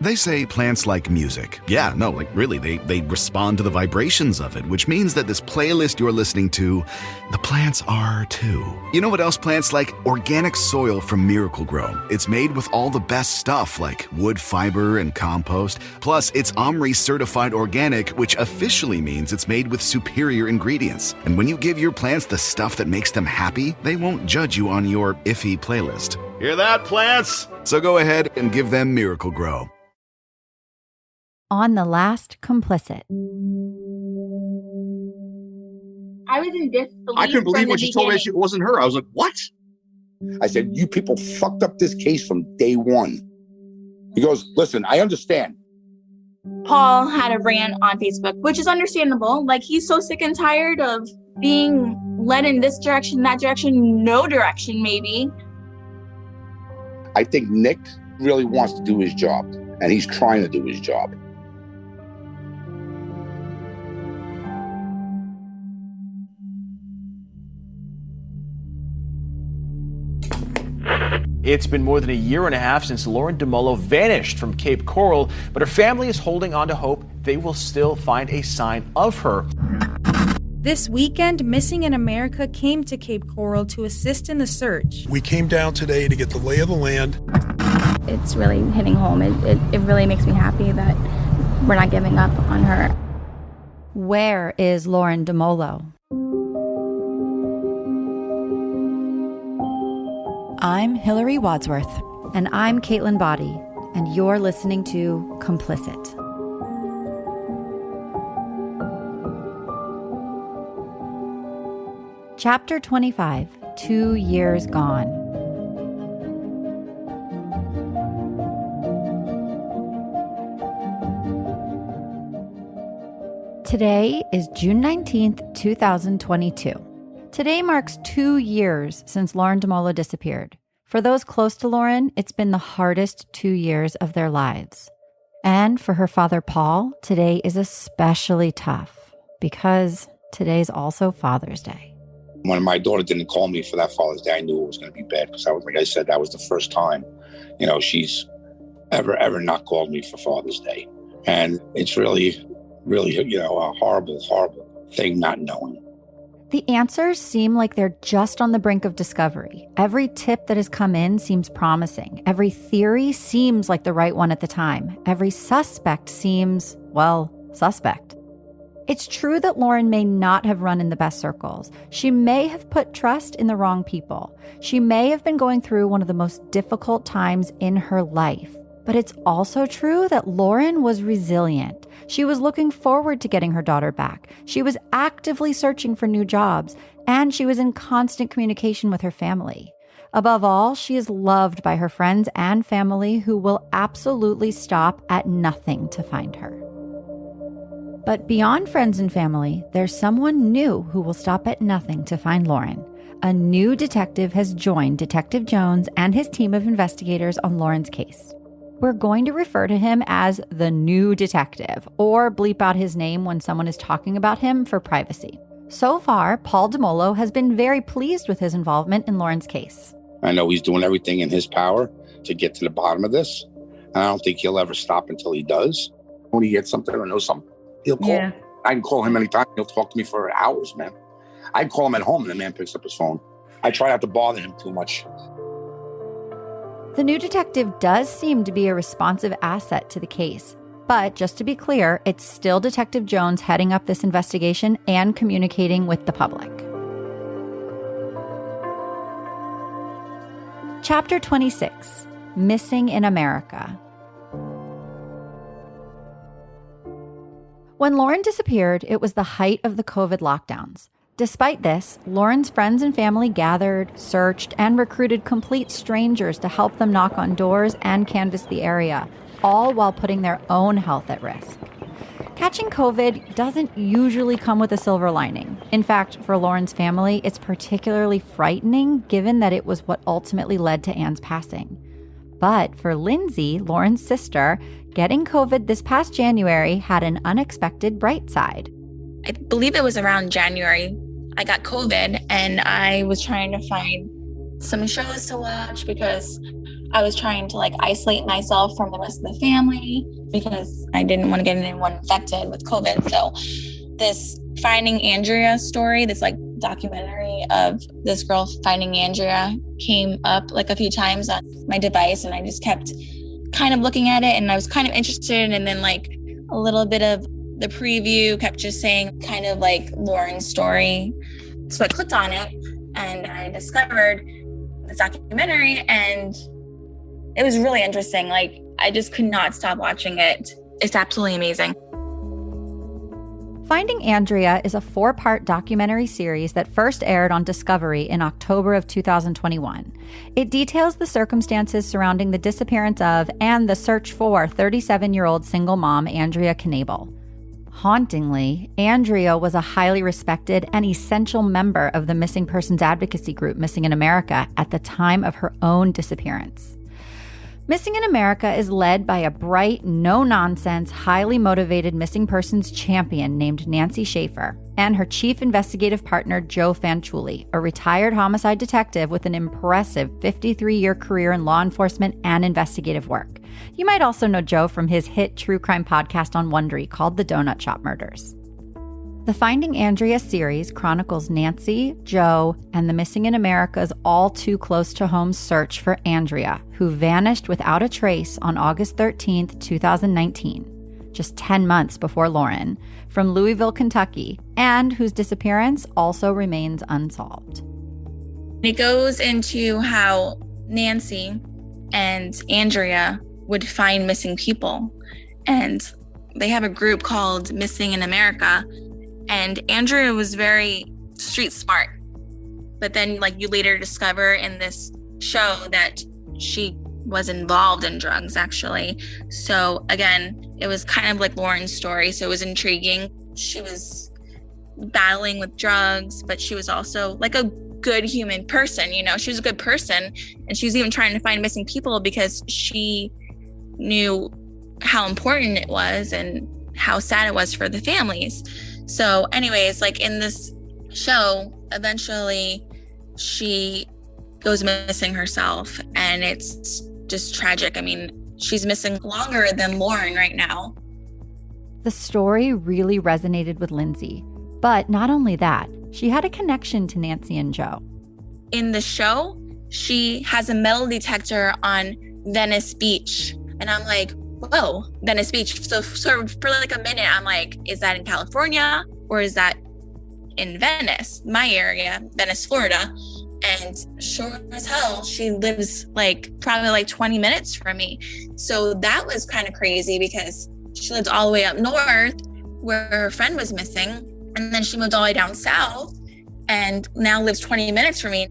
They say plants like music. Yeah, no, like really, they respond to the vibrations of it, which means that this playlist you're listening to, the plants are too. You know what else plants like? Organic soil from Miracle Grow. It's made with all the best stuff like wood fiber and compost. Plus, it's OMRI certified organic, which officially means it's made with superior ingredients. And when you give your plants the stuff that makes them happy, they won't judge you on your iffy playlist. Hear that, plants? So go ahead and give them Miracle Grow. On The Last Complicit. I was in disbelief. I couldn't believe when she told me it wasn't her. I was like, what? I said, you people fucked up this case from day one. He goes, listen, I understand. Paul had a rant on Facebook, which is understandable. Like, he's so sick and tired of being led in this direction, that direction, no direction, maybe. I think Nick really wants to do his job, and he's trying to do his job. It's been more than a year and a half since Lauren Dumolo vanished from Cape Coral, but her family is holding on to hope they will still find a sign of her. This weekend, Missing in America came to Cape Coral to assist in the search. We came down today to get the lay of the land. It's really hitting home. It really makes me happy that we're not giving up on her. Where is Lauren Dumolo? I'm Hillary Wadsworth. And I'm Caitlin Boddy. And you're listening to Complicit. Chapter 25, 2 Years Gone. Today is June 19th, 2022. Today marks 2 years since Lauren Dumolo disappeared. For those close to Lauren, it's been the hardest 2 years of their lives. And for her father, Paul, today is especially tough because today's also Father's Day. When my daughter didn't call me for that Father's Day, I knew it was going to be bad because, like I said, that was the first time, she's ever not called me for Father's Day. And it's really, a horrible, horrible thing not knowing. The answers seem like they're just on the brink of discovery. Every tip that has come in seems promising. Every theory seems like the right one at the time. Every suspect seems, suspect. It's true that Lauren may not have run in the best circles. She may have put trust in the wrong people. She may have been going through one of the most difficult times in her life. But it's also true that Lauren was resilient. She was looking forward to getting her daughter back. She was actively searching for new jobs, and she was in constant communication with her family. Above all, she is loved by her friends and family who will absolutely stop at nothing to find her. But beyond friends and family, there's someone new who will stop at nothing to find Lauren. A new detective has joined Detective Jones and his team of investigators on Lauren's case. We're going to refer to him as the new detective, or bleep out his name when someone is talking about him for privacy. So far, Paul Dumolo has been very pleased with his involvement in Lauren's case. I know he's doing everything in his power to get to the bottom of this. And I don't think he'll ever stop until he does. When he gets something or knows something, he'll call. Yeah. I can call him anytime. He'll talk to me for hours, man. I call him at home and the man picks up his phone. I try not to bother him too much. The new detective does seem to be a responsive asset to the case. But just to be clear, it's still Detective Jones heading up this investigation and communicating with the public. Chapter 26, Missing in America. When Lauren disappeared, it was the height of the COVID lockdowns. Despite this, Lauren's friends and family gathered, searched, and recruited complete strangers to help them knock on doors and canvass the area, all while putting their own health at risk. Catching COVID doesn't usually come with a silver lining. In fact, for Lauren's family, it's particularly frightening given that it was what ultimately led to Anne's passing. But for Lindsay, Lauren's sister, getting COVID this past January had an unexpected bright side. I believe it was around January. I got COVID and I was trying to find some shows to watch because I was trying to like isolate myself from the rest of the family because I didn't want to get anyone infected with COVID. So this Finding Andrea story, this like documentary of this girl finding Andrea, came up like a few times on my device, and I just kept kind of looking at it, and I was kind of interested. And then like a little bit of the preview kept just saying kind of like Lauren's story. So I clicked on it and I discovered this documentary, and it was really interesting. Like, I just could not stop watching it. It's absolutely amazing. Finding Andrea is a 4-part documentary series that first aired on Discovery in October of 2021. It details the circumstances surrounding the disappearance of and the search for 37-year-old single mom Andrea Knebel. Hauntingly, Andrea was a highly respected and essential member of the missing persons advocacy group Missing in America at the time of her own disappearance. Missing in America is led by a bright, no-nonsense, highly motivated missing persons champion named Nancy Schaefer and her chief investigative partner, Joe Fanciulli, a retired homicide detective with an impressive 53-year career in law enforcement and investigative work. You might also know Joe from his hit true crime podcast on Wondery called The Donut Shop Murders. The Finding Andrea series chronicles Nancy, Joe, and the Missing in America's all-too-close-to-home search for Andrea, who vanished without a trace on August 13th, 2019, just 10 months before Lauren, from Louisville, Kentucky, and whose disappearance also remains unsolved. It goes into how Nancy and Andrea would find missing people, and they have a group called Missing in America. And Andrea was very street smart. But then like you later discover in this show that she was involved in drugs actually. So again, it was kind of like Lauren's story. So it was intriguing. She was battling with drugs, but she was also like a good human person. You know, she was a good person. And she was even trying to find missing people because she knew how important it was and how sad it was for the families. So anyways, like in this show, eventually she goes missing herself, and it's just tragic. I mean, she's missing longer than Lauren right now. The story really resonated with Lindsay. But not only that, she had a connection to Nancy and Joe. In the show, she has a metal detector on Venice Beach. And I'm like, whoa, Venice Beach. So for like a minute, I'm like, is that in California or is that in Venice, my area, Venice, Florida? And sure as hell, she lives like probably like 20 minutes from me. So that was kind of crazy because she lived all the way up north where her friend was missing. And then she moved all the way down south and now lives 20 minutes from me.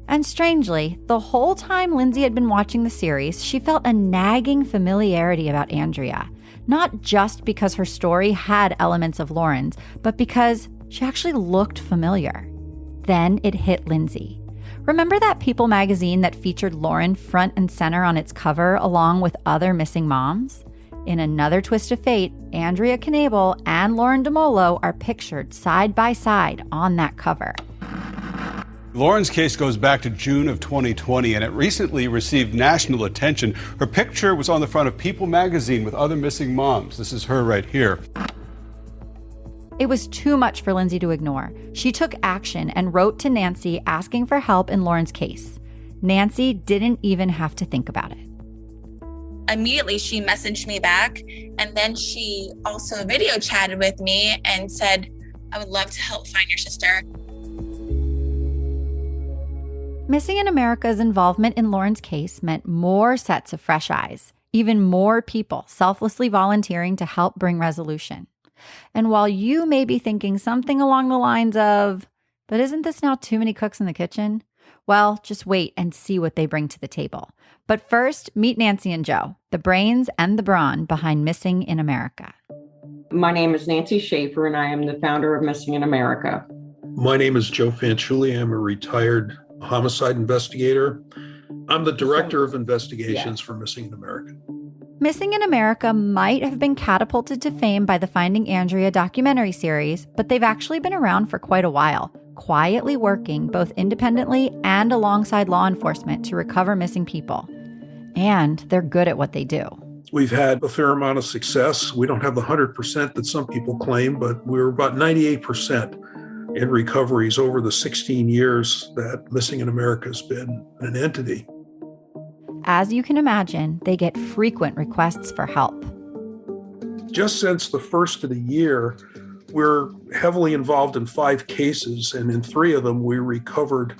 And strangely, the whole time Lindsay had been watching the series, she felt a nagging familiarity about Andrea. Not just because her story had elements of Lauren's, but because she actually looked familiar. Then it hit Lindsay. Remember that People magazine that featured Lauren front and center on its cover along with other missing moms? In another twist of fate, Andrea Knebel and Lauren Dumolo are pictured side by side on that cover. Lauren's case goes back to June of 2020, and it recently received national attention. Her picture was on the front of People magazine with other missing moms. This is her right here. It was too much for Lindsay to ignore. She took action and wrote to Nancy asking for help in Lauren's case. Nancy didn't even have to think about it. Immediately, she messaged me back, and then she also video chatted with me and said, I would love to help find your sister. Missing in America's involvement in Lauren's case meant more sets of fresh eyes, even more people selflessly volunteering to help bring resolution. And while you may be thinking something along the lines of, but isn't this now too many cooks in the kitchen? Well, just wait and see what they bring to the table. But first, meet Nancy and Joe, the brains and the brawn behind Missing in America. My name is Nancy Schaefer, and I am the founder of Missing in America. My name is Joe Fanciulli. I'm a retired homicide investigator. I'm the director of investigations for Missing in America. Missing in America might have been catapulted to fame by the Finding Andrea documentary series, but they've actually been around for quite a while, quietly working both independently and alongside law enforcement to recover missing people. and they're good at what they do. We've had a fair amount of success. We don't have the 100% that some people claim, but we're about 98% in recoveries over the 16 years that Missing in America has been an entity. As you can imagine, they get frequent requests for help. Just since the first of the year, we're heavily involved in 5 cases, and in 3 of them, we recovered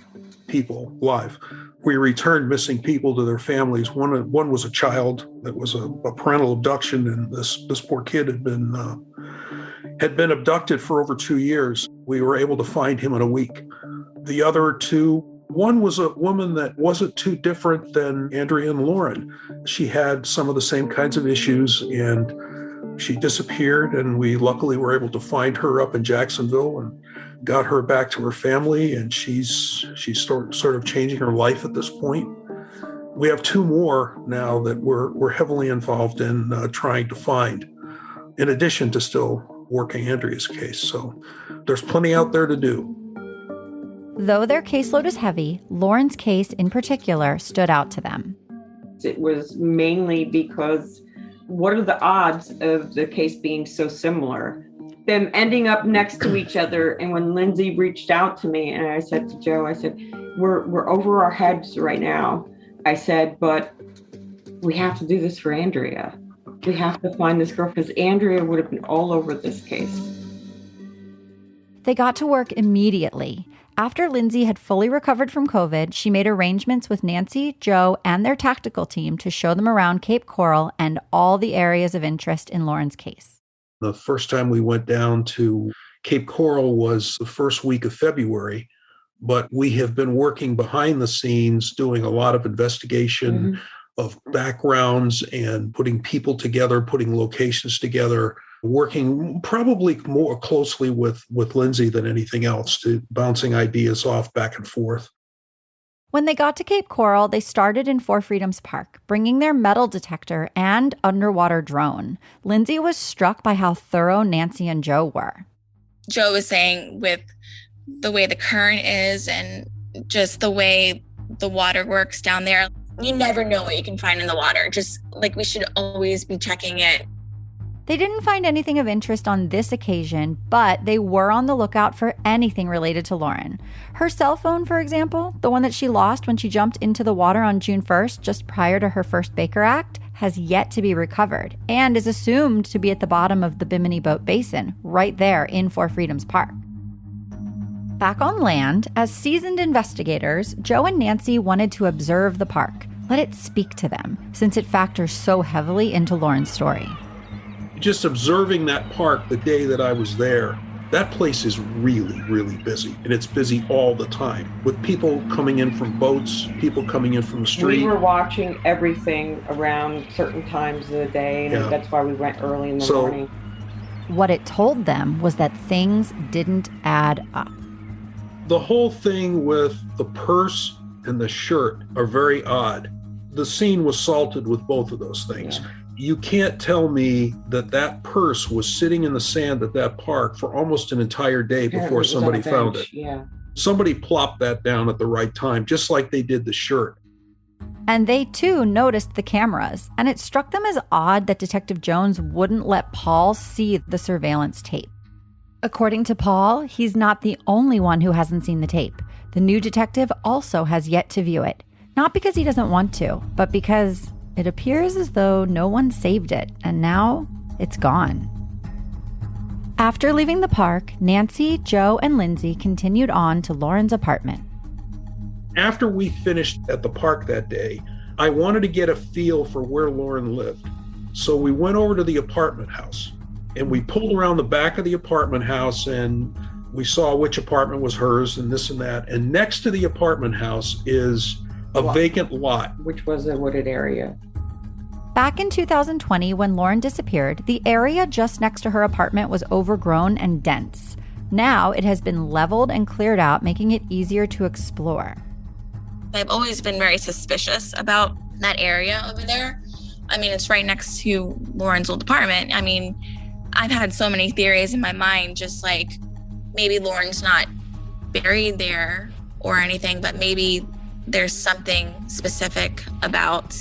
people live. We returned missing people to their families. One was a child that was a parental abduction, and this poor kid had been abducted for over 2 years. We were able to find him in a week. The other 2, one was a woman that wasn't too different than Andrea and Lauren. She had some of the same kinds of issues, and she disappeared, and we luckily were able to find her up in Jacksonville and got her back to her family, and she's sort of changing her life at this point. We have 2 more now that we're heavily involved in trying to find, in addition to still working Andrea's case. So there's plenty out there to do. Though their caseload is heavy, Lauren's case in particular stood out to them. It was mainly because what are the odds of the case being so similar? Them ending up next to each other. And when Lindsay reached out to me and I said to Joe, I said, we're over our heads right now. I said, but we have to do this for Andrea. We have to find this girl because Andrea would have been all over this case. They got to work immediately. After Lindsay had fully recovered from COVID, she made arrangements with Nancy, Joe, and their tactical team to show them around Cape Coral and all the areas of interest in Lauren's case. The first time we went down to Cape Coral was the first week of February, but we have been working behind the scenes, doing a lot of investigation of backgrounds and putting people together, putting locations together, working probably more closely with Lindsay than anything else, to bouncing ideas off back and forth. When they got to Cape Coral, they started in Four Freedoms Park, bringing their metal detector and underwater drone. Lindsay was struck by how thorough Nancy and Joe were. Joe was saying with the way the current is and just the way the water works down there, you never know what you can find in the water. Just like we should always be checking it. They didn't find anything of interest on this occasion, but they were on the lookout for anything related to Lauren. Her cell phone, for example, the one that she lost when she jumped into the water on June 1st, just prior to her first Baker Act, has yet to be recovered and is assumed to be at the bottom of the Bimini Boat Basin, right there in Four Freedoms Park. Back on land, as seasoned investigators, Joe and Nancy wanted to observe the park, let it speak to them, since it factors so heavily into Lauren's story. Just observing that park the day that I was there, that place is really, really busy. And it's busy all the time with people coming in from boats, people coming in from the street. We were watching everything around certain times of the day, and that's why we went early in the morning. What it told them was that things didn't add up. The whole thing with the purse and the shirt are very odd. The scene was salted with both of those things. Yeah. You can't tell me that purse was sitting in the sand at that park for almost an entire day before somebody found it. Yeah. Somebody plopped that down at the right time, just like they did the shirt. And they, too, noticed the cameras, and it struck them as odd that Detective Jones wouldn't let Paul see the surveillance tape. According to Paul, he's not the only one who hasn't seen the tape. The new detective also has yet to view it, not because he doesn't want to, but because it appears as though no one saved it, and now it's gone. After leaving the park, Nancy, Joe, and Lindsay continued on to Lauren's apartment. After we finished at the park that day, I wanted to get a feel for where Lauren lived. So we went over to the apartment house, and we pulled around the back of the apartment house, and we saw which apartment was hers and this and that. And next to the apartment house is a vacant lot. Which was a wooded area. Back in 2020, when Lauren disappeared, the area just next to her apartment was overgrown and dense. Now it has been leveled and cleared out, making it easier to explore. I've always been very suspicious about that area over there. I mean, it's right next to Lauren's old apartment. I mean, I've had so many theories in my mind, just like maybe Lauren's not buried there or anything, but maybe there's something specific about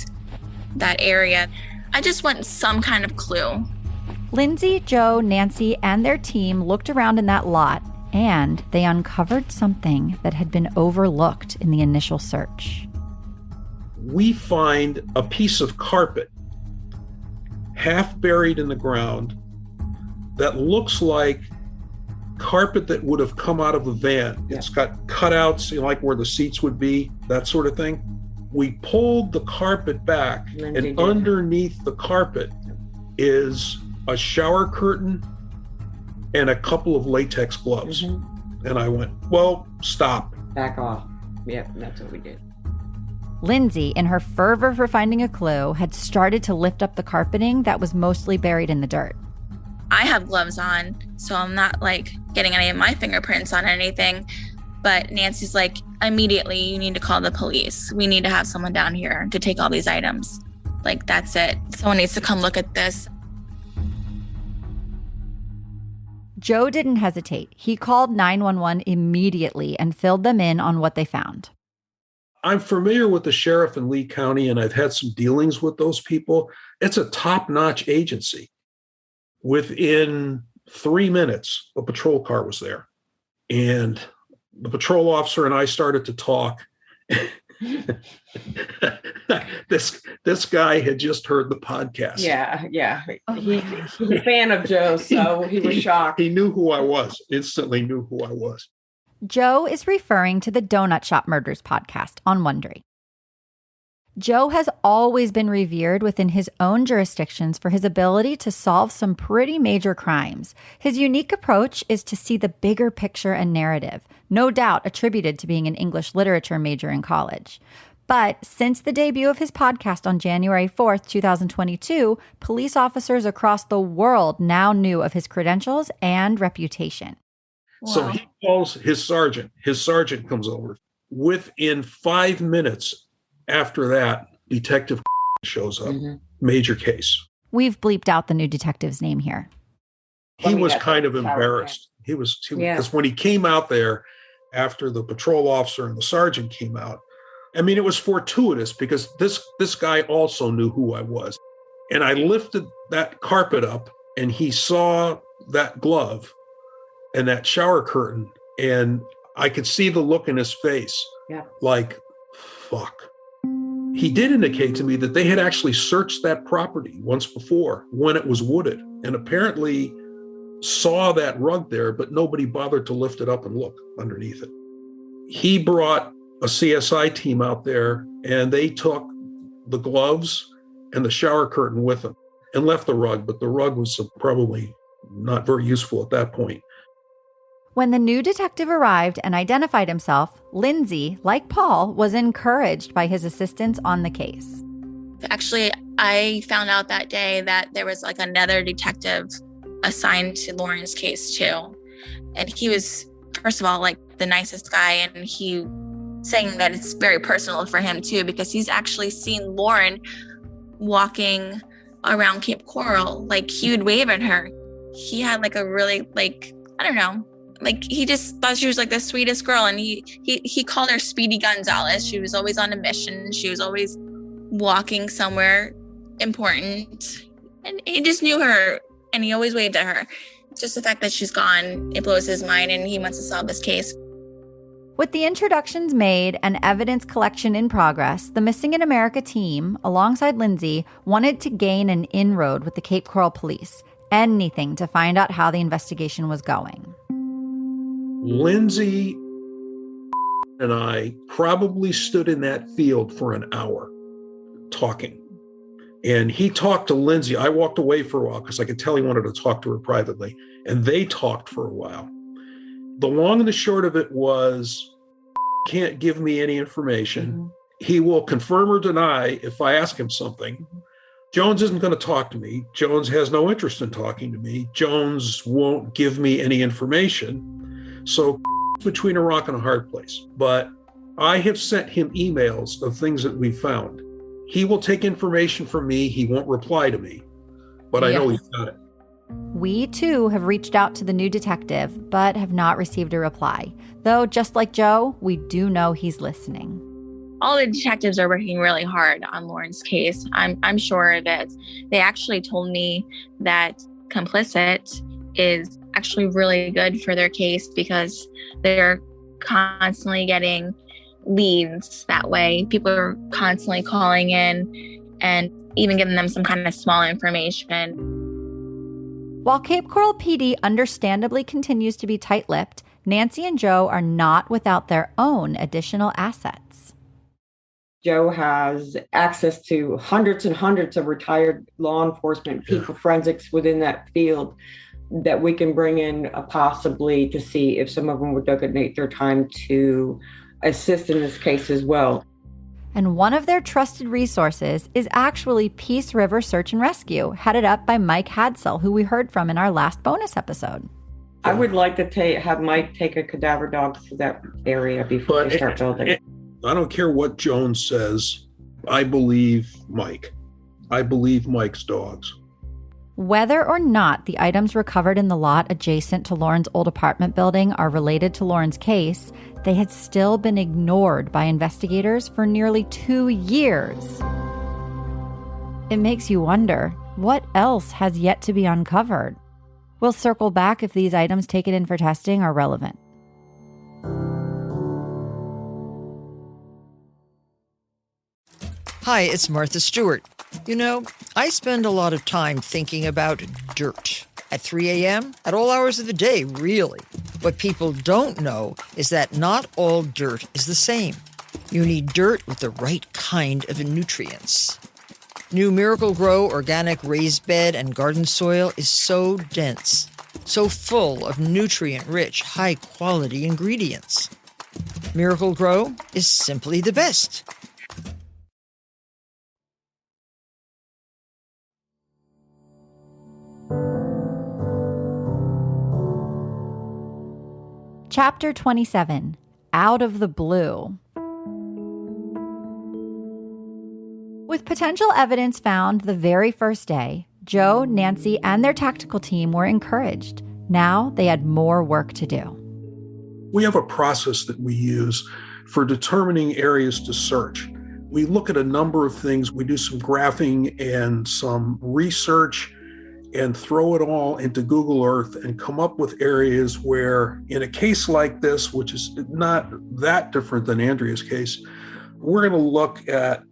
that area. I just want some kind of clue. Lindsay, Joe, Nancy, and their team looked around in that lot, and they uncovered something that had been overlooked in the initial search. We find a piece of carpet half buried in the ground that looks like carpet that would have come out of a van. Yeah. It's got cutouts, like where the seats would be, that sort of thing. We pulled the carpet back, and underneath the carpet is a shower curtain and a couple of latex gloves. Mm-hmm. And I went, well, stop. Back off. Yeah, that's what we did. Lindsay, in her fervor for finding a clue, had started to lift up the carpeting that was mostly buried in the dirt. I have gloves on, so I'm not like getting any of my fingerprints on anything. But Nancy's like, immediately, you need to call the police. We need to have someone down here to take all these items. Like, that's it. Someone needs to come look at this. Joe didn't hesitate. He called 911 immediately and filled them in on what they found. I'm familiar with the sheriff in Lee County, and I've had some dealings with those people. It's a top-notch agency. Within 3 minutes, a patrol car was there. And the patrol officer and I started to talk. This guy had just heard the podcast. Yeah. He's a fan of Joe, so he was shocked. He knew who I was, instantly knew who I was. Joe is referring to the Donut Shop Murders podcast on Wondery. Joe has always been revered within his own jurisdictions for his ability to solve some pretty major crimes. His unique approach is to see the bigger picture and narrative, no doubt attributed to being an English literature major in college. But since the debut of his podcast on January 4th, 2022, police officers across the world now knew of his credentials and reputation. Wow. So he calls his sergeant. His sergeant comes over. Within 5 minutes after that, Detective shows up. Mm-hmm. Major case. We've bleeped out the new detective's name here. He was kind of embarrassed. He was because when he came out there after the patrol officer and the sergeant came out, I mean, it was fortuitous because this guy also knew who I was. And I lifted that carpet up and he saw that glove and that shower curtain, and I could see the look in his face. Yeah. Like, fuck. He did indicate to me that they had actually searched that property once before when it was wooded, and apparently saw that rug there, but nobody bothered to lift it up and look underneath it. He brought a CSI team out there, and they took the gloves and the shower curtain with them and left the rug, but the rug was probably not very useful at that point. When the new detective arrived and identified himself, Lindsay, like Paul, was encouraged by his assistance on the case. Actually, I found out that day that there was like another detective assigned to Lauren's case too. And he was, first of all, like the nicest guy, and he saying that it's very personal for him too, because he's actually seen Lauren walking around Cape Coral. Like, he would wave at her. He had like a really, like, I don't know, like, he just thought she was like the sweetest girl, and he called her Speedy Gonzalez. She was always on a mission. She was always walking somewhere important, and he just knew her, and he always waved at her. Just the fact that she's gone, it blows his mind, and he wants to solve this case. With the introductions made and evidence collection in progress, the Missing in America team, alongside Lindsay, wanted to gain an inroad with the Cape Coral police, anything to find out how the investigation was going. Lindsay and I probably stood in that field for an hour talking. And he talked to Lindsay. I walked away for a while because I could tell he wanted to talk to her privately. And they talked for a while. The long and the short of it was, can't give me any information. Mm-hmm. He will confirm or deny if I ask him something. Mm-hmm. Jones isn't going to talk to me. Jones has no interest in talking to me. Jones won't give me any information. So between a rock and a hard place. But I have sent him emails of things that we found. He will take information from me. He won't reply to me, but I know he's got it. We, too, have reached out to the new detective, but have not received a reply. Though, just like Joe, we do know he's listening. all the detectives are working really hard on Lauren's case. I'm sure that they actually told me that complicit is actually really good for their case because they're constantly getting leads that way. People are constantly calling in and even giving them some kind of small information. While Cape Coral PD understandably continues to be tight-lipped, Nancy and Joe are not without their own additional assets. Joe has access to hundreds and hundreds of retired law enforcement people, forensics within that field that we can bring in possibly to see if some of them would donate their time to assist in this case as well. And one of their trusted resources is actually Peace River Search and Rescue, headed up by Mike Hadsell, who we heard from in our last bonus episode. I would like to have Mike take a cadaver dog to that area before we start building. I don't care what Jones says. I believe Mike. I believe Mike's dogs. Whether or not the items recovered in the lot adjacent to Lauren's old apartment building are related to Lauren's case, they had still been ignored by investigators for nearly 2 years. It makes you wonder, what else has yet to be uncovered? We'll circle back if these items taken in for testing are relevant. Hi, it's Martha Stewart. You know, I spend a lot of time thinking about dirt. At 3 a.m., at all hours of the day, really. What people don't know is that not all dirt is the same. You need dirt with the right kind of nutrients. New Miracle Grow organic raised bed and garden soil is so dense, so full of nutrient-rich, high-quality ingredients. Miracle Grow is simply the best. Chapter 27, Out of the Blue. With potential evidence found the very first day, Joe, Nancy, and their tactical team were encouraged. Now they had more work to do. We have a process that we use for determining areas to search. We look at a number of things. We do some graphing and some research and throw it all into Google Earth and come up with areas where, in a case like this, which is not that different than Andrea's case, we're going to look at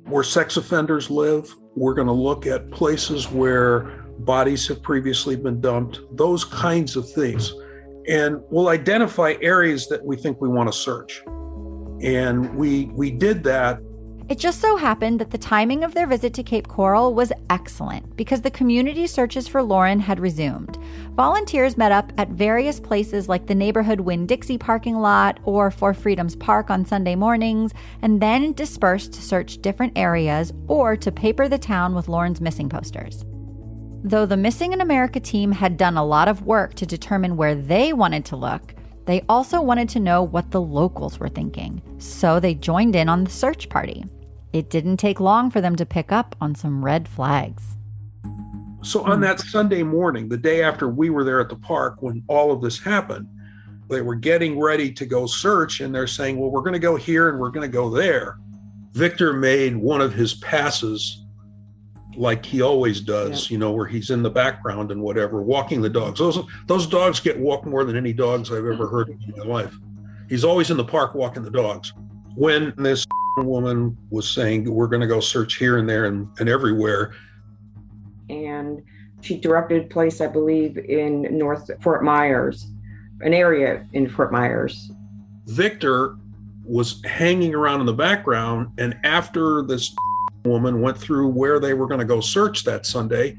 where sex offenders live. We're going to look at places where bodies have previously been dumped, those kinds of things. And we'll identify areas that we think we want to search. And we did that. It just so happened that the timing of their visit to Cape Coral was excellent because the community searches for Lauren had resumed. Volunteers met up at various places like the neighborhood Winn-Dixie parking lot or For Freedoms Park on Sunday mornings, and then dispersed to search different areas or to paper the town with Lauren's missing posters. Though the Missing in America team had done a lot of work to determine where they wanted to look, they also wanted to know what the locals were thinking, so they joined in on the search party. It didn't take long for them to pick up on some red flags. So on that Sunday morning, the day after we were there at the park, when all of this happened, they were getting ready to go search, and they're saying, well, we're going to go here and we're going to go there. Victor made one of his passes like he always does, you know, where he's in the background and whatever, walking the dogs. Those dogs get walked more than any dogs I've ever heard of in my life. He's always in the park walking the dogs. When this woman was saying, we're going to go search here and there and everywhere. And she directed a place, I believe, in North Fort Myers, an area in Fort Myers. Victor was hanging around in the background, and after this woman went through where they were going to go search that Sunday,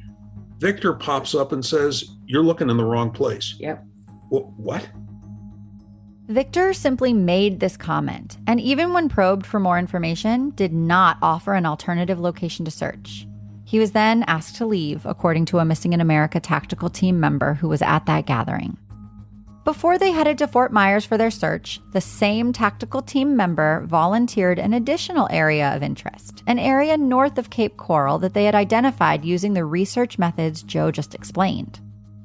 Victor pops up and says, you're looking in the wrong place. Yep. What? Victor simply made this comment, and even when probed for more information, did not offer an alternative location to search. He was then asked to leave, according to a Missing in America tactical team member who was at that gathering. Before they headed to Fort Myers for their search, the same tactical team member volunteered an additional area of interest, an area north of Cape Coral that they had identified using the research methods Joe just explained.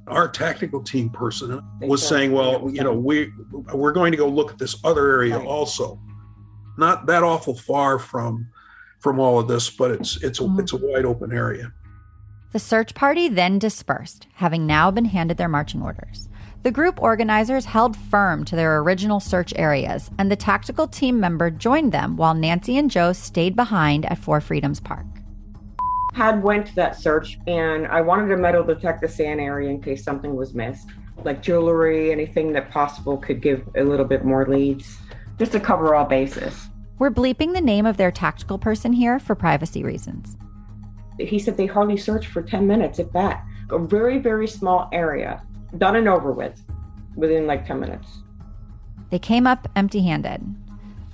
Our tactical team person was saying, well, you know, we're going to go look at this other area also. not that awful far from all of this, but it's a wide open area. The search party then dispersed, having now been handed their marching orders. The group organizers held firm to their original search areas, and the tactical team member joined them while Nancy and Joe stayed behind at Four Freedoms Park. Went to that search, and I wanted a metal detector sand area in case something was missed, like jewelry, anything that possible could give a little bit more leads, just to cover all bases. We're bleeping the name of their tactical person here for privacy reasons. He said they hardly searched for 10 minutes, if that. A very, very small area, done and over with, within like 10 minutes. They came up empty-handed.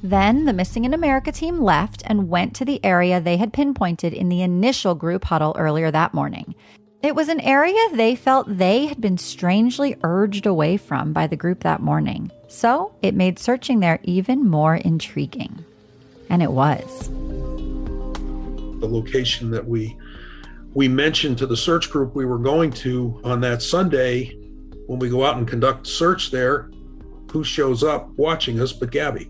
Then the Missing in America team left and went to the area they had pinpointed in the initial group huddle earlier that morning. It was an area they felt they had been strangely urged away from by the group that morning. So it made searching there even more intriguing. And it was. The location that we mentioned to the search group we were going to on that Sunday, when we go out and conduct a search there, who shows up watching us but Gabby.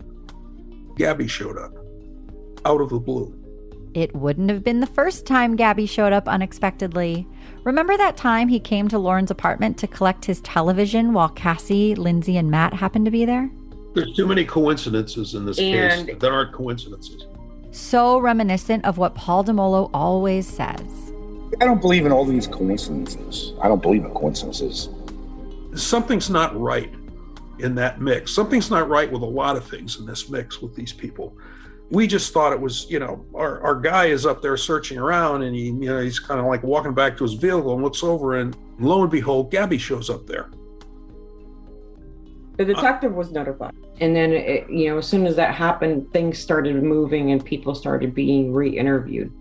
Gabby showed up, out of the blue. It wouldn't have been the first time Gabby showed up unexpectedly. Remember that time he came to Lauren's apartment to collect his television while Cassie, Lindsay, and Matt happened to be there? There's too many coincidences in this case that aren't coincidences. So reminiscent of what Paul Dumolo always says. I don't believe in all these coincidences. I don't believe in coincidences. Something's not right in that mix. Something's not right with a lot of things in this mix with these people. We just thought it was, our guy is up there searching around, and he's kind of like walking back to his vehicle and looks over, and lo and behold, Gabby shows up there. The detective was notified. And then, as soon as that happened, things started moving and people started being re-interviewed.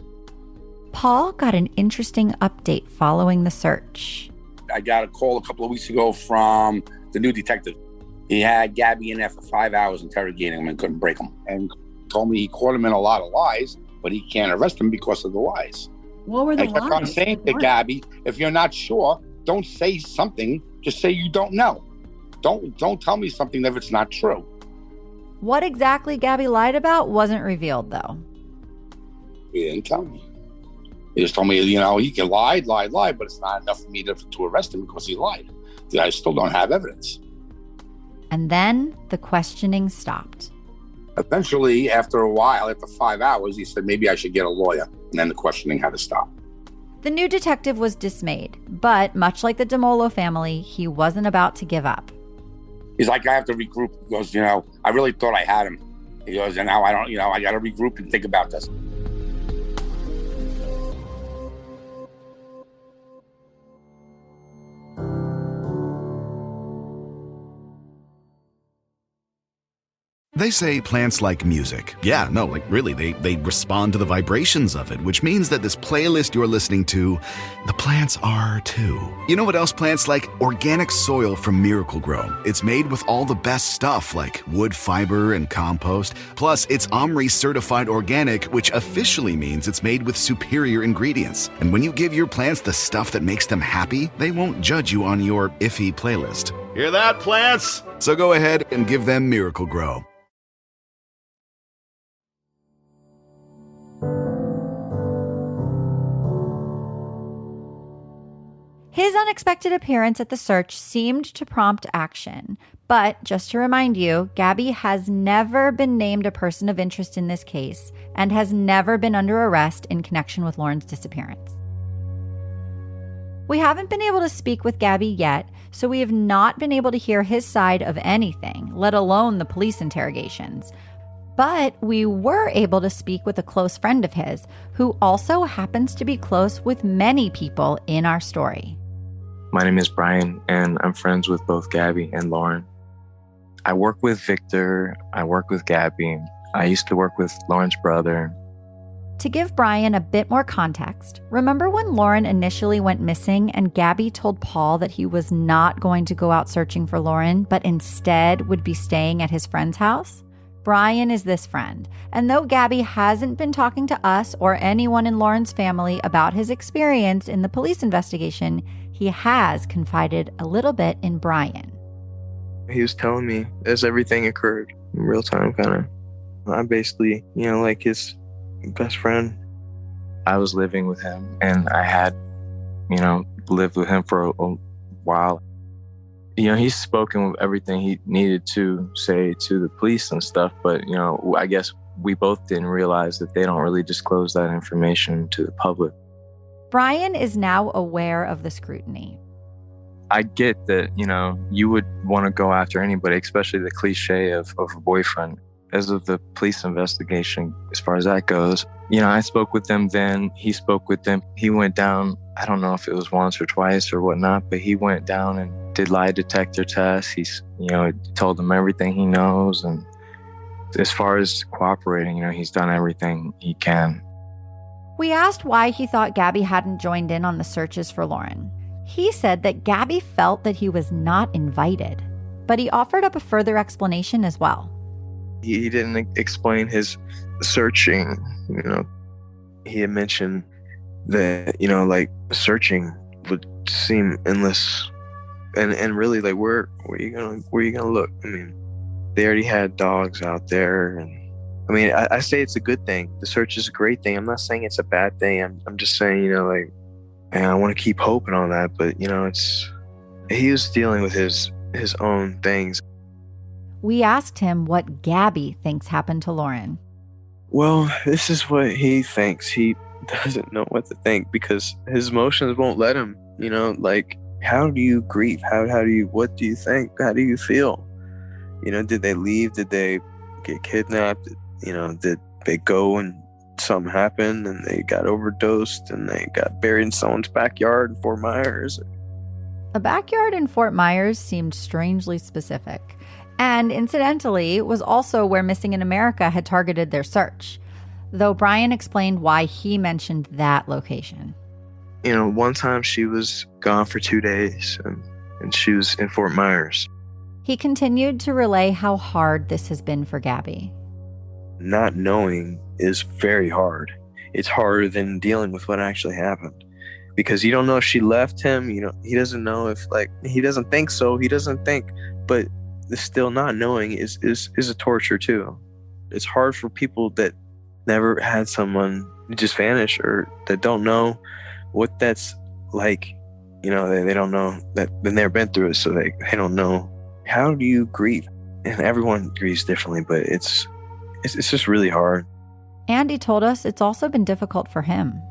Paul got an interesting update following the search. I got a call a couple of weeks ago from the new detective. He had Gabby in there for 5 hours interrogating him and couldn't break him. And told me he caught him in a lot of lies, but he can't arrest him because of the lies. What were the lies? I'm saying to Gabby, if you're not sure, don't say something. Just say you don't know. Don't tell me something if it's not true. What exactly Gabby lied about wasn't revealed, though. He didn't tell me. He just told me, he can lie, but it's not enough for me to arrest him because he lied. I still don't have evidence. And then the questioning stopped. Eventually, after a while, after 5 hours, he said, maybe I should get a lawyer. And then the questioning had to stop. The new detective was dismayed, but much like the Dumolo family, he wasn't about to give up. He's like, I have to regroup. He goes, I really thought I had him. He goes, and now I don't, I got to regroup and think about this. They say plants like music. Yeah, no, really, they respond to the vibrations of it, which means that this playlist you're listening to, the plants are too. You know what else plants like? Organic soil from Miracle-Gro. It's made with all the best stuff like wood fiber and compost. Plus, it's OMRI certified organic, which officially means it's made with superior ingredients. And when you give your plants the stuff that makes them happy, they won't judge you on your iffy playlist. Hear that, plants? So go ahead and give them Miracle-Gro. His unexpected appearance at the search seemed to prompt action. But just to remind you, Gabby has never been named a person of interest in this case and has never been under arrest in connection with Lauren's disappearance. We haven't been able to speak with Gabby yet, so we have not been able to hear his side of anything, let alone the police interrogations. But we were able to speak with a close friend of his, who also happens to be close with many people in our story. My name is Brian, and I'm friends with both Gabby and Lauren. I work with Victor. I work with Gabby. I used to work with Lauren's brother. To give Brian a bit more context, remember when Lauren initially went missing and Gabby told Paul that he was not going to go out searching for Lauren, but instead would be staying at his friend's house? Brian is this friend, and though Gabby hasn't been talking to us or anyone in Lauren's family about his experience in the police investigation, he has confided a little bit in Brian. He was telling me as everything occurred in real time, kind of. I'm basically, like his best friend. I was living with him and I had, lived with him for a while. He's spoken with everything he needed to say to the police and stuff, but, I guess we both didn't realize that they don't really disclose that information to the public. Brian is now aware of the scrutiny. I get that, you would want to go after anybody, especially the cliche of a boyfriend. As of the police investigation, as far as that goes, I spoke with them then. He spoke with them. He went down, I don't know if it was once or twice or whatnot, but he went down and did lie detector tests. He's, told them everything he knows. And as far as cooperating, he's done everything he can. We asked why he thought Gabby hadn't joined in on the searches for Lauren. He said that Gabby felt that he was not invited, but he offered up a further explanation as well. He didn't explain his searching, He had mentioned that, searching would seem endless. And really, where are you gonna look? I mean, they already had dogs out there, and I say it's a good thing. The search is a great thing. I'm not saying it's a bad thing. I'm just saying, and I want to keep hoping on that, but he was dealing with his own things. We asked him what Gabby thinks happened to Lauren. Well, this is what he thinks. He doesn't know what to think because his emotions won't let him, how do you grieve? What do you think? How do you feel? Did they leave? Did they get kidnapped? Did they go and something happened and they got overdosed and they got buried in someone's backyard in Fort Myers? A backyard in Fort Myers seemed strangely specific. And incidentally, was also where Missing in America had targeted their search, though Brian explained why he mentioned that location. One time she was gone for 2 days and she was in Fort Myers. He continued to relay how hard this has been for Gabby. Not knowing is very hard. It's harder than dealing with what actually happened. Because you don't know if she left him, he doesn't know if, he doesn't think so, he doesn't think, but still not knowing is a torture too. It's hard for people that never had someone just vanish or that don't know what that's like. They don't know that they've never been through it, so they don't know. How do you grieve? And everyone grieves differently, but it's just really hard. And he told us it's also been difficult for him.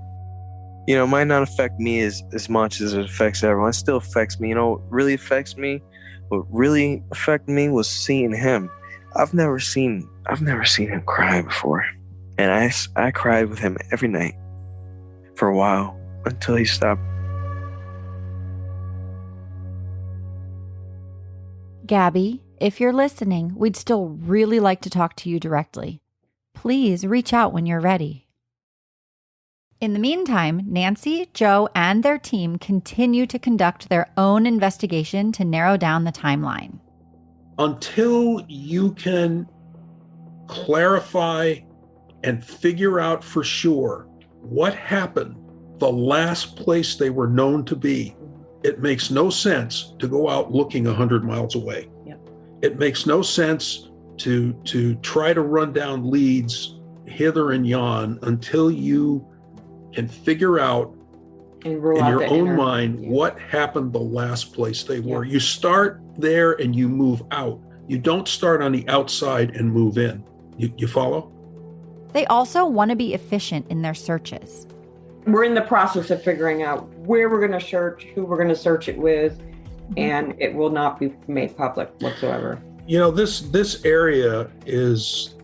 It might not affect me as much as it affects everyone. It still affects me. What really affects me? What really affected me was seeing him. I've never seen him cry before. And I cried with him every night for a while until he stopped. Gabby, if you're listening, we'd still really like to talk to you directly. Please reach out when you're ready. In the meantime, Nancy, Joe, and their team continue to conduct their own investigation to narrow down the timeline. Until you can clarify and figure out for sure what happened the last place they were known to be, it makes no sense to go out looking 100 miles away. Yep. It makes no sense to try to run down leads hither and yon until you can figure out in your own mind what happened the last place they were. You start there and you move out. You don't start on the outside and move in. You follow? They also want to be efficient in their searches. We're in the process of figuring out where we're going to search, who we're going to search it with, and it will not be made public whatsoever. This area is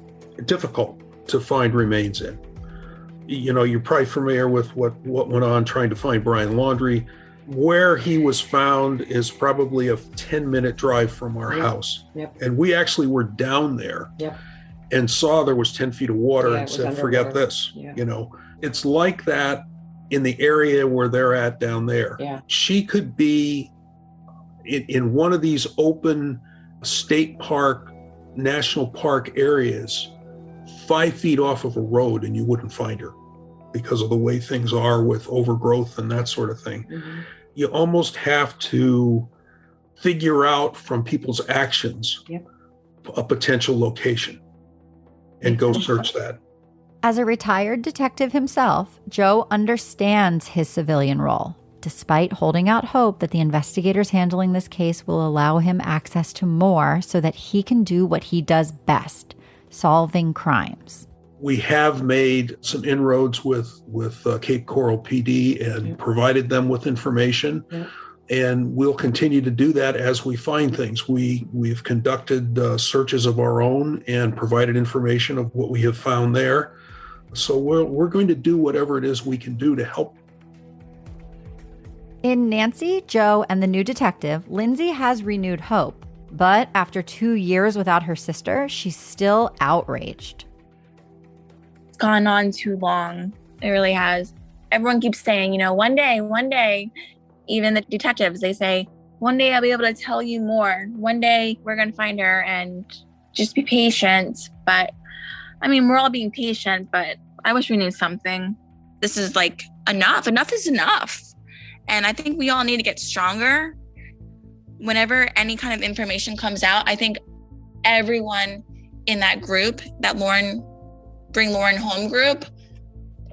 difficult to find remains in. You're probably familiar with what went on trying to find Brian Laundrie. Where he was found is probably a 10-minute drive from our house. Yep. And we actually were down there and saw there was 10 feet of water and said, forget this. Yeah. It's like that in the area where they're at down there. Yeah. She could be in one of these open state park, national park areas 5 feet off of a road and you wouldn't find her because of the way things are with overgrowth and that sort of thing. Mm-hmm. You almost have to figure out from people's actions a potential location. and go search that. As a retired detective himself, Joe understands his civilian role, despite holding out hope that the investigators handling this case will allow him access to more so that he can do what he does best, solving crimes. We have made some inroads with Cape Coral PD and provided them with information. And we'll continue to do that as we find things. We've conducted searches of our own and provided information of what we have found there. So we're going to do whatever it is we can do to help. In Nancy, Joe, and the new detective, Lindsay has renewed hope. But after 2 years without her sister, she's still outraged. It's gone on too long. It really has. Everyone keeps saying, one day. Even the detectives, they say, one day I'll be able to tell you more. One day we're going to find her, and just be patient. But we're all being patient, but I wish we knew something. This is enough. Enough is enough. And I think we all need to get stronger. Whenever any kind of information comes out, I think everyone in that group, that Bring Lauren Home group,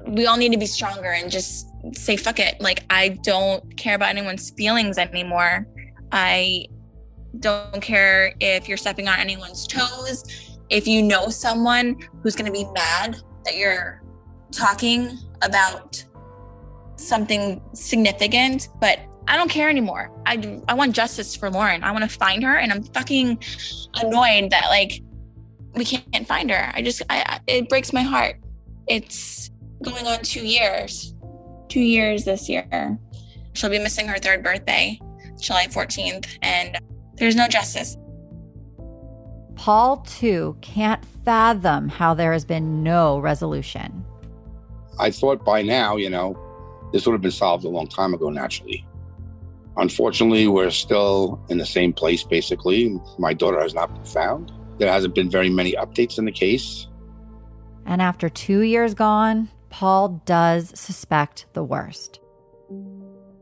we all need to be stronger and just say, fuck it. I don't care about anyone's feelings anymore. I don't care if you're stepping on anyone's toes. If you know someone who's going to be mad that you're talking about something significant, but I don't care anymore. I want justice for Lauren. I want to find her, and I'm fucking annoyed that we can't find her. It breaks my heart. It's going on 2 years. 2 years this year. She'll be missing her 3rd birthday, July 14th, and there's no justice. Paul, too, can't fathom how there has been no resolution. I thought by now, this would have been solved a long time ago, naturally. Unfortunately, we're still in the same place, basically. My daughter has not been found. There hasn't been very many updates in the case. And after 2 years gone, Paul does suspect the worst.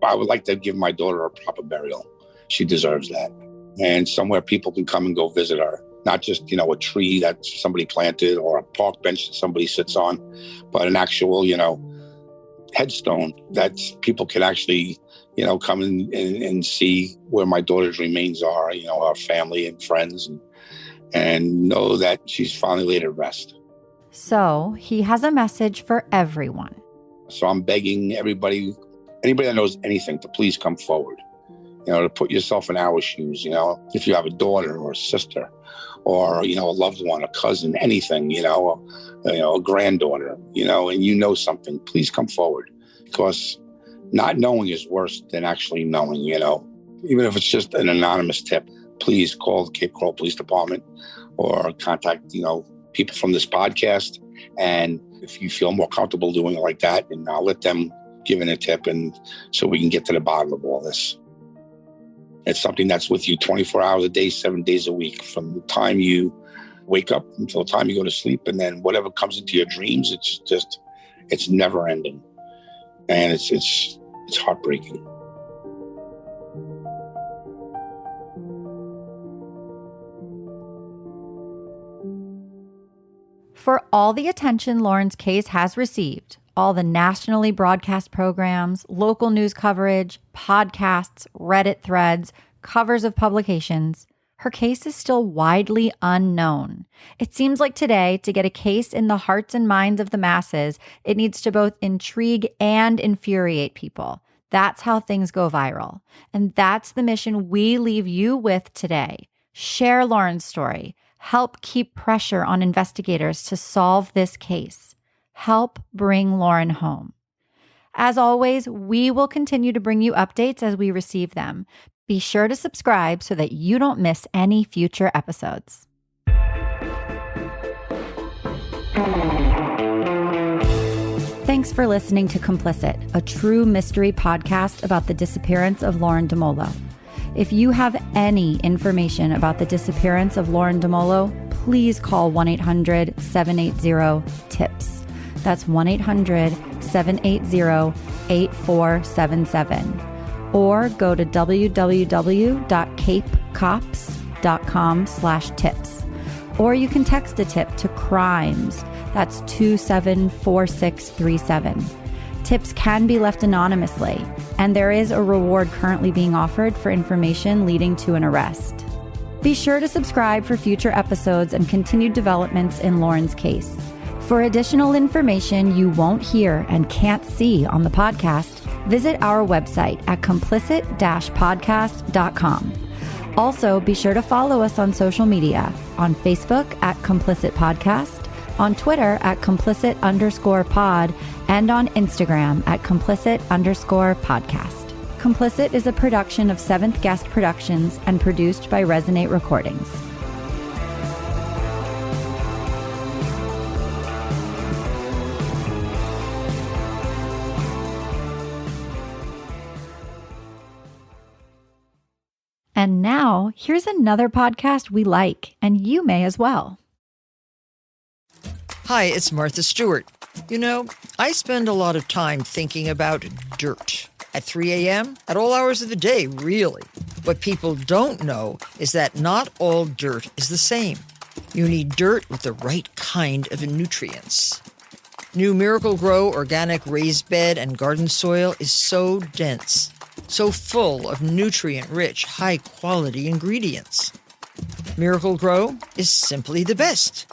I would like to give my daughter a proper burial. She deserves that. And somewhere people can come and go visit her. Not just, a tree that somebody planted or a park bench that somebody sits on, but an actual, headstone that people can actually, come and see where my daughter's remains are, our family and friends, and know that she's finally laid to rest. So he has a message for everyone. So I'm begging anybody that knows anything to please come forward, to put yourself in our shoes, if you have a daughter or a sister or, a loved one, a cousin, anything, a granddaughter, and something, please come forward, because not knowing is worse than actually knowing, even if it's just an anonymous tip. Please call the Cape Coral Police Department or contact, people from this podcast. And if you feel more comfortable doing it like that, and I'll let them give in a tip, and so we can get to the bottom of all this. It's something that's with you 24 hours a day, 7 days a week, from the time you wake up until the time you go to sleep. And then whatever comes into your dreams, it's never ending. And it's heartbreaking. For all the attention Lauren's case has received, all the nationally broadcast programs, local news coverage, podcasts, Reddit threads, covers of publications, her case is still widely unknown. It seems like today, to get a case in the hearts and minds of the masses, it needs to both intrigue and infuriate people. That's how things go viral. And that's the mission we leave you with today. Share Lauren's story. Help keep pressure on investigators to solve this case. Help bring Lauren home. As always, we will continue to bring you updates as we receive them. Be sure to subscribe so that you don't miss any future episodes. Thanks for listening to Complicit, a true mystery podcast about the disappearance of Lauren Dumolo. If you have any information about the disappearance of Lauren Dumolo, please call 1-800-780-TIPS. That's 1-800-780-8477. Or go to www.capecops.com/tips. or you can text a tip to CRIMES. That's 274637. Tips can be left anonymously, and there is a reward currently being offered for information leading to an arrest. Be sure to subscribe for future episodes and continued developments in Lauren's case. For additional information you won't hear and can't see on the podcast, visit our website at complicit-podcast.com. Also, be sure to follow us on social media, on Facebook at Complicit Podcast, on Twitter at complicit_pod, and on Instagram at complicit_podcast. Complicit is a production of Seventh Guest Productions and produced by Resonate Recordings. And now, here's another podcast we like, and you may as well. Hi, it's Martha Stewart. You know, I spend a lot of time thinking about dirt. At 3 a.m., at all hours of the day, really. What people don't know is that not all dirt is the same. You need dirt with the right kind of nutrients. New Miracle Grow organic raised bed and garden soil is so dense, so full of nutrient-rich, high-quality ingredients. Miracle Grow is simply the best.